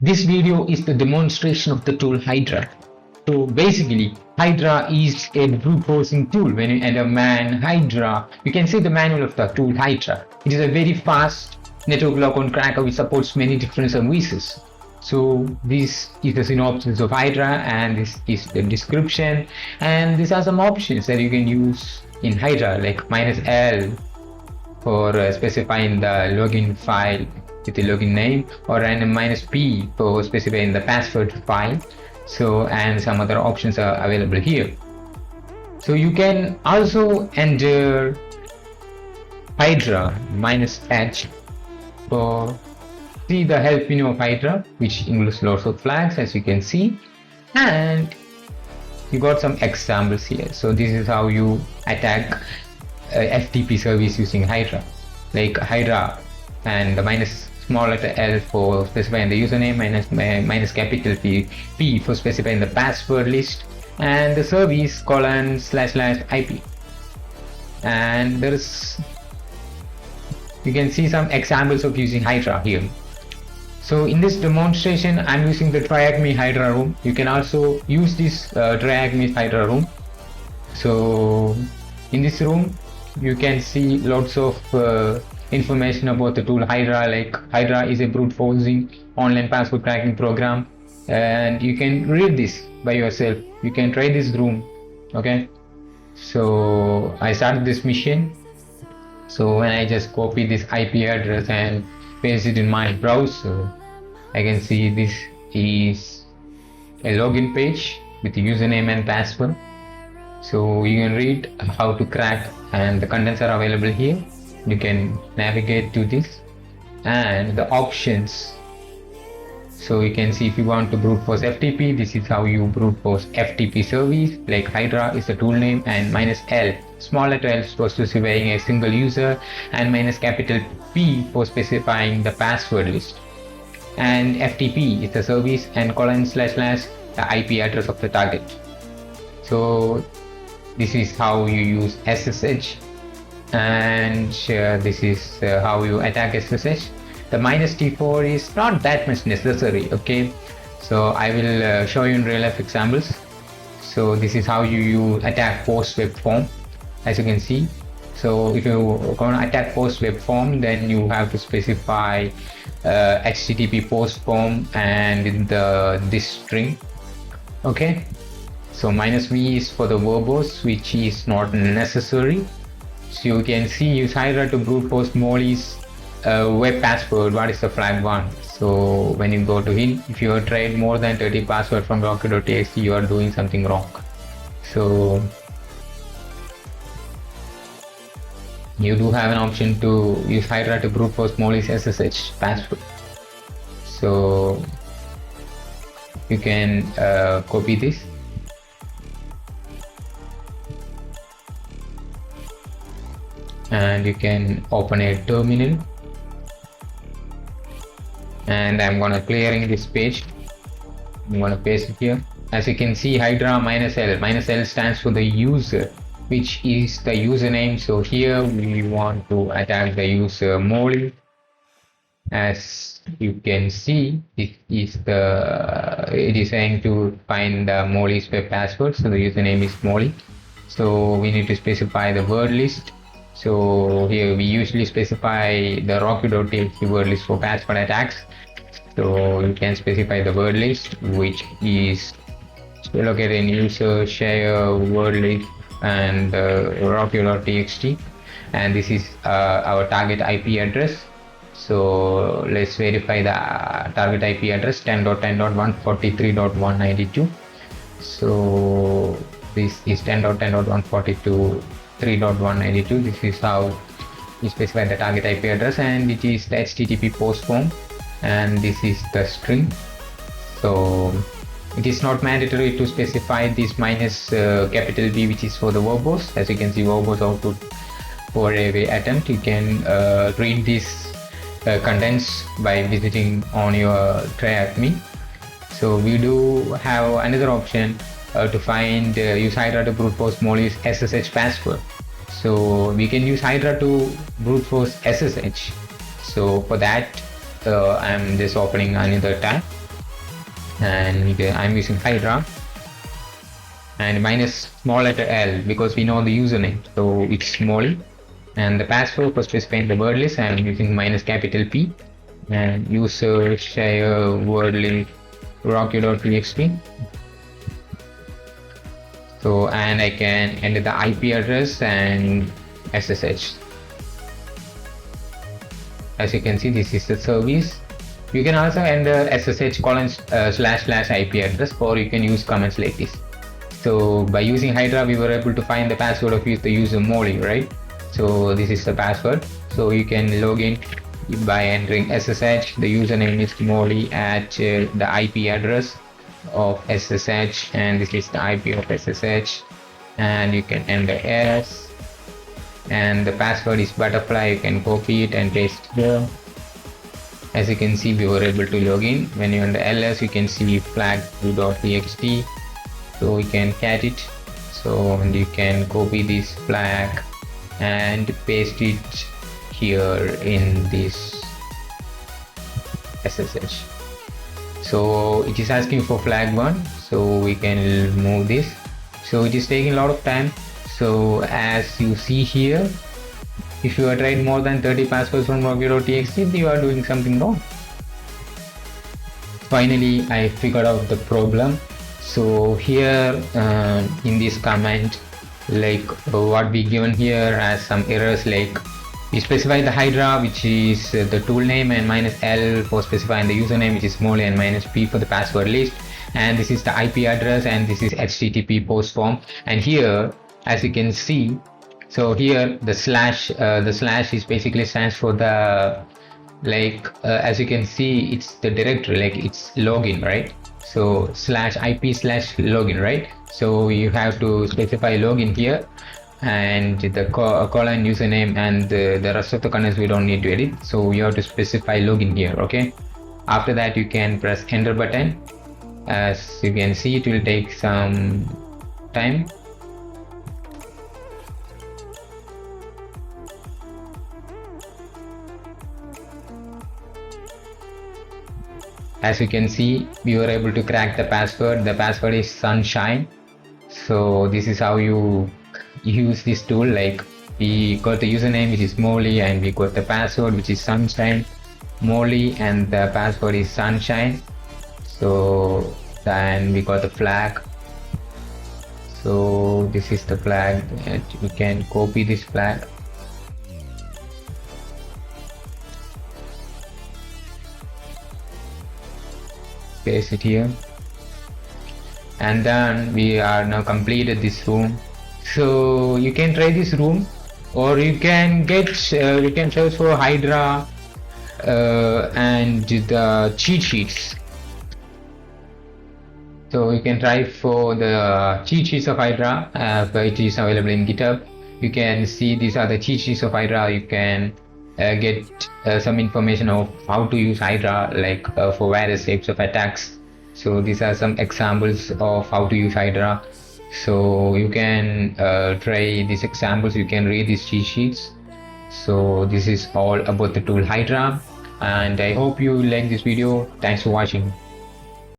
This video is the demonstration of the tool Hydra. So basically, Hydra is a brute forcing tool. When you enter man Hydra, you can see the manual of the tool Hydra. It is a very fast network logon cracker which supports many different services. So this is the synopsis of Hydra, and this is the description, and these are some options that you can use in Hydra, like -L for specifying the login file with the login name, or random -P for specifying the password file. So, and some other options are available here. So you can also enter Hydra -H for see the help menu of Hydra, which includes lots of flags, as you can see, and you got some examples here. So this is how you attack FTP service using Hydra, like Hydra and the small letter L for specifying the username, minus capital P for specifying the password list, and the service ://IP. And you can see some examples of using Hydra here. So in this demonstration, I'm using the TryHackMe Hydra room. You can also use this TryHackMe Hydra room. So in this room, you can see lots of information about the tool Hydra, like Hydra is a brute forcing online password cracking program, and you can read this by yourself. You can try this room. Okay, so I started this mission. So when I just copy this IP address and paste it in my browser, I can see this is a login page with the username and password. So you can read how to crack, and the contents are available here. You can navigate to this and the options. So you can see if you want to brute force FTP, this is how you brute force FTP service, like Hydra is the tool name, and -L, small letter L for specifying a single user, and capital P for specifying the password list, and FTP is the service, and : the IP address of the target. So this is how you use SSH, and this is how you attack SSH. The -T4 is not that much necessary. Okay, so I will show you in real life examples. So this is how you attack post web form, as you can see. So if you're going to attack post web form, then you have to specify HTTP post form and in this string. Okay, so -V is for the verbose, which is not necessary. So you can see use Hydra to brute force Molly's web password. What is the flag 1? So when you go to hint, if you have tried more than 30 password from rocket.txt, you are doing something wrong. So you do have an option to use Hydra to brute force Molly's SSH password. So you can copy this and you can open a terminal, and I'm gonna clearing this page. I'm gonna paste it here. As you can see, Hydra -L. -L stands for the user, which is the username. So here we want to attack the user Molly. As you can see, it is saying to find the Molly's web password. So the username is Molly. So we need to specify the word list. So here we usually specify the rocket.txt word list for password attacks. So you can specify the word list, which is located in user share word list and rocket.txt, and this is our target IP address. So let's verify the target IP address: 10.10.143.192. So this is 10.10.142.3.192. This is how you specify the target IP address, and it is the HTTP post form, and this is the string. So it is not mandatory to specify this capital B, which is for the verbose. As you can see, verbose output for every attempt. You can read this contents by visiting on your TryHackMe. So we do have another option to find use Hydra to brute force Molly's SSH password. So we can use Hydra to brute force SSH. So for that I'm just opening another tab. and I'm using Hydra, and minus small letter L because we know the username, so it's Molly. And the password for specifying the word list, I'm using minus capital P, and user share word list rocky.txt. So, and I can enter the IP address and SSH. As you can see, this is the service. You can also enter SSH colon / IP address, or you can use comments like this. So by using Hydra, we were able to find the password of the user Molly, right? So this is the password. So you can log in by entering SSH. The username is Molly at the IP address of SSH, and this is the IP of SSH, and you can enter S, and the password is butterfly. You can copy it and paste here. As you can see, we were able to log in. When you enter ls, you can see flag2.txt, so we can cat it. So, and you can copy this flag and paste it here in this SSH. So it is asking for flag 1, so we can move this. So it is taking a lot of time. So as you see here, if you are tried more than 30 passwords from rocky.txt, you are doing something wrong. Finally, I figured out the problem. So here in this command, like what we given here has some errors, like we specify the Hydra, which is the tool name, and minus L for specifying the username, which is Molly, and minus P for the password list, and this is the IP address, and this is HTTP post form. And here, as you can see, so here the slash is basically stands for the, like as you can see, it's the directory, like it's login, right? So /IP/login, right? So you have to specify login here, and the colon username, and the rest of the contents we don't need to edit. So you have to specify login here. Okay, after that you can press enter button. As you can see, it will take some time. As you can see, we were able to crack the password. The password is sunshine. So this is how you use this tool. Like, we got the username, which is Molly, and we got the password, which is sunshine Molly, and the password is sunshine. So then we got the flag. So this is the flag, and you can copy this flag. Paste it here, and then we are now completed this room. So you can try this room, or you can get you can search for Hydra and the cheat sheets. So you can try for the cheat sheets of Hydra, but it is available in GitHub. You can see these are the cheat sheets of Hydra. You can get some information of how to use Hydra, like for various types of attacks. So these are some examples of how to use Hydra. So you can try these examples, you can read these cheat sheets. So this is all about the tool Hydra, and I hope you like this video. Thanks for watching.